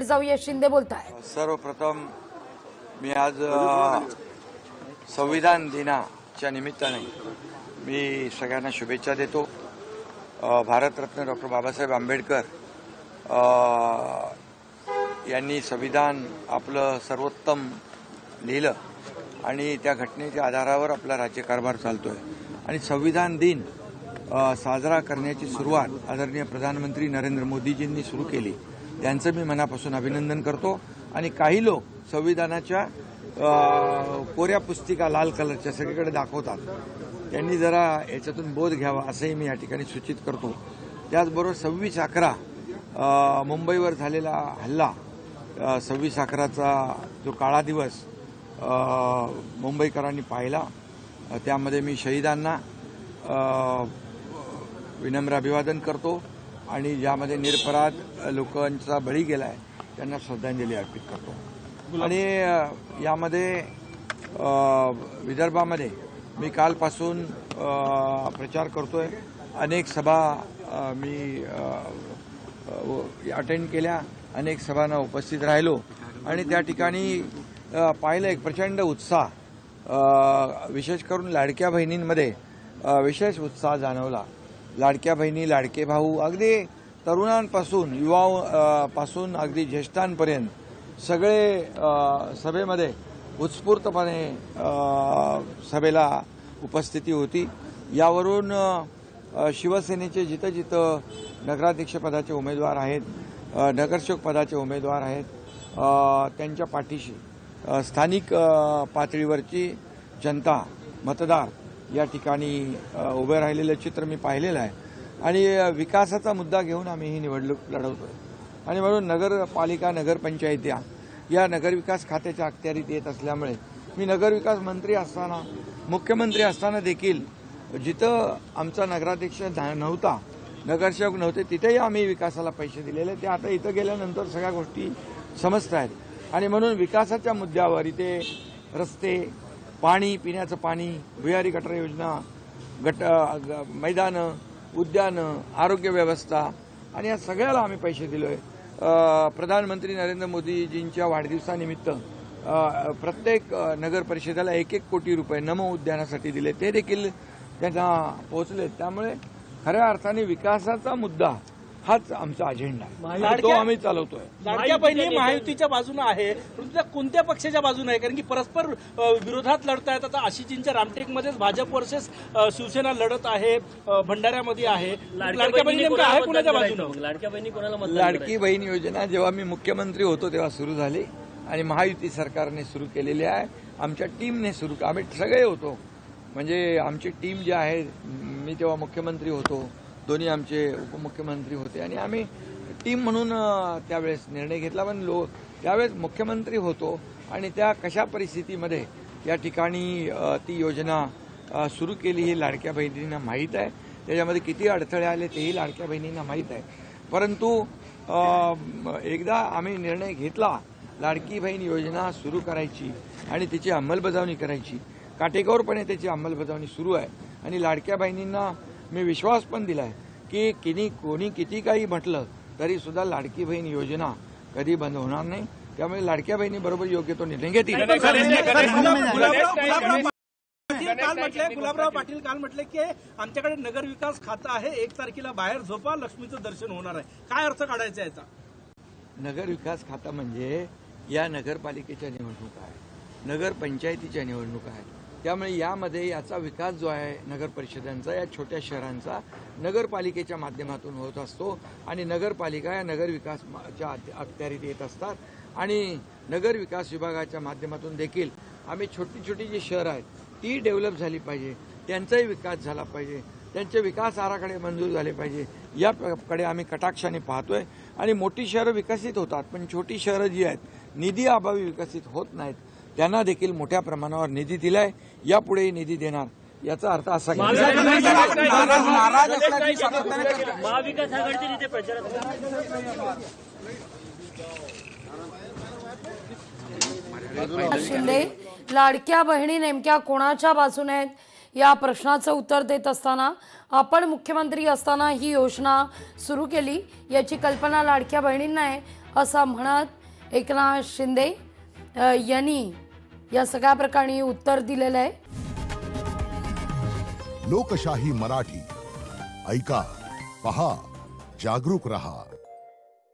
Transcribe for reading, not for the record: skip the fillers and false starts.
जाऊया, शिंदे बोलतायत। सर्वप्रथम मी आज संविधान दिनाच्या निमित्ताने मी सगळ्यांना शुभेच्छा देतो। भारतरत्न डॉक्टर बाबासाहेब आंबेडकर यांनी संविधान आपलं सर्वोत्तम लिहिलं आणि त्या घटनेच्या आधारावर आपला राज्यकारभार चालतोय आणि संविधान दिन साजरा करण्याची सुरुवात आदरणीय प्रधानमंत्री नरेंद्र मोदीजींनी सुरू केली। त्यांचं मी मनापासून अभिनंदन करतो। आणि काही लोक संविधानाच्या कोऱ्या पुस्तिका लाल कलरच्या सगळीकडे दाखवतात, त्यांनी जरा याच्यातून बोध घ्यावा असंही मी या ठिकाणी सूचित करतो। त्याचबरोबर 26/11 मुंबईवर झालेला हल्ला, 26/11चा जो काळा दिवस मुंबईकरांनी पाहिला, त्यामध्ये मी शहीदांना विनम्र अभिवादन करतो आणि ज्यामध्ये निरपराध लोकांचा बळी गेलाय त्यांना श्रद्धांजली अर्पित करतो। आणि यामध्ये विदर्भामध्ये मी कालपासून प्रचार करतोय। अनेक सभा मी अटेंड केल्या, अनेक सभांना उपस्थित राहिलो आणि त्या ठिकाणी पाहिलं एक प्रचंड उत्साह, विशेष करून लाडक्या बहिणींमध्ये विशेष उत्साह जाणवला। लाडक्या बहिणी, लाडके भाऊ, अगदी तरुणांपासून युवापासून अगदी ज्येष्ठांपर्यंत सगळे सभेमध्ये उत्स्फूर्तपणे सभेला उपस्थिती होती। यावरून शिवसेनेचे जिथं जिथं नगराध्यक्षपदाचे उमेदवार आहेत, नगरसेवक पदाचे उमेदवार आहेत, त्यांच्या पाठीशी स्थानिक पातळीवरची जनता, मतदार या ठिकाणी उभे राहिलेलं चित्र मी पाहिलेलं आहे आणि विकासाचा मुद्दा घेऊन आम्ही ही निवडणूक लढवतोय। आणि म्हणून नगरपालिका, नगरपंचायती या नगरविकास खात्याच्या अखत्यारीत येत असल्यामुळे मी नगरविकास मंत्री असताना, मुख्यमंत्री असताना देखील जिथं आमचा नगराध्यक्ष नव्हता, नगरसेवक नव्हते, तिथेही आम्ही विकासाला पैसे दिलेले। ते आता इथं गेल्यानंतर सगळ्या गोष्टी समजत आहेत आणि म्हणून विकासाच्या मुद्द्यावर इथे रस्ते, पाणी, पिण्याचं पाणी, भुयारी गटर योजना, मैदानं, उद्यानं, आरोग्य व्यवस्था आणि या सगळ्याला आम्ही पैसे दिलोय। प्रधानमंत्री नरेंद्र मोदीजींच्या वाढदिवसानिमित्त प्रत्येक नगर परिषदेला 1-1 कोटी रुपये नमो उद्यानासाठी दिले, ते देखील त्यांना पोहोचले। त्यामुळे खऱ्या अर्थाने विकासाचा मुद्दा हाच आमचा अजेंडा आहे, तो आम्ही चालवतोय। लाडक्या बहिणी महायुतीच्या बाजूने आहे, परंतु कोणत्या पक्षाच्या बाजूने आहे? कारण की परस्पर विरोधात लढतायत। आता आशिचींच्या रामटेकमध्येच भाजप वर्सेस शिवसेना लढत आहे, भंडाऱ्यामध्ये आहे। लाडक्या बहिणी नेमक्या आहे कोणाच्या बाजूने? लाडक्या बहिणी कोणाला? लाडकी बहीण योजना जेव्हा मी मुख्यमंत्री होतो तेव्हा सुरू झाली आणि महायुती सरकारने सुरू केलेली आहे, आमच्या टीमने सुरू, आम्ही सगळे होतो, म्हणजे आमची टीम जी आहे, मी तेव्हा मुख्यमंत्री होतो, दोन्ही आमचे उपमुख्यमंत्री होते आणि आम्ही टीम म्हणून त्यावेळेस निर्णय घेतला। पण त्यावेळेस मुख्यमंत्री होतो आणि त्या कशा परिस्थितीमध्ये या ठिकाणी ती योजना सुरू केली ही लाडक्या बहिणींना माहीत आहे। त्याच्यामध्ये किती अडथळे आले तेही लाडक्या बहिणींना माहीत आहे। परंतु एकदा आम्ही निर्णय घेतला लाडकी बहीण योजना सुरू करायची आणि तिची अंमलबजावणी करायची, काटेकोरपणे त्याची अंमलबजावणी सुरू आहे आणि लाडक्या बहिणींना मी विश्वास पण दिलाय की कोणी किती काही म्हटलं तरी सुद्धा लाडकी बहीण योजना कधी बंद होणार नाही। त्यामुळे लाडक्या बहिणीबरोबर योग्य तो निर्णय घेतील। गुलाबराव पाटील काल म्हटले की आमच्याकडे नगर विकास खातं आहे, 1 तारखेला बाहेर झोपा, लक्ष्मीचं दर्शन होणार आहे। काय अर्थ काढायचा याचा? नगर विकास खातं म्हणजे या नगरपालिकेच्या निवडणुका आहे, नगरपंचायतीच्या निवडणुका आहेत। त्यामुळे यामध्ये याचा विकास जो आहे नगर परिषदांचा, या छोट्या शहरांचा नगरपालिकेच्या माध्यमातून होत असतो आणि नगरपालिका या नगर विकासाच्या अखत्यारीत येत असतात आणि नगर विकास विभागाच्या माध्यमातून देखील आम्ही छोटी छोटी जी शहरं आहेत ती डेव्हलप झाली पाहिजे, त्यांचाही विकास झाला पाहिजे, त्यांचे विकास आराखडे मंजूर झाले पाहिजे, याकडे आम्ही कटाक्षाने पाहतोय। आणि मोठी शहरं विकसित होतात, पण छोटी शहरं जी आहेत निधी अभावी विकसित होत नाहीत, त्यांना देखील मोठ्या प्रमाणावर निधी दिलाय, यापुढेही निधी देणार। याचा अर्थ असा की महाविकास आघाडीचे नेते प्रचारात शिंदे लाडक्या बहिणी नेमक्या कोणाच्या बाजूने आहेत या प्रश्नाचं उत्तर देत असताना, आपण मुख्यमंत्री असताना ही योजना सुरू केली, याची कल्पना लाडक्या बहिणींना आहे असं म्हणत एकनाथ शिंदे यांनी या सगळ्या प्रकरणी उत्तर दिलेलं आहे. लोकशाही मराठी ऐका, पहा, जागरूक रहा.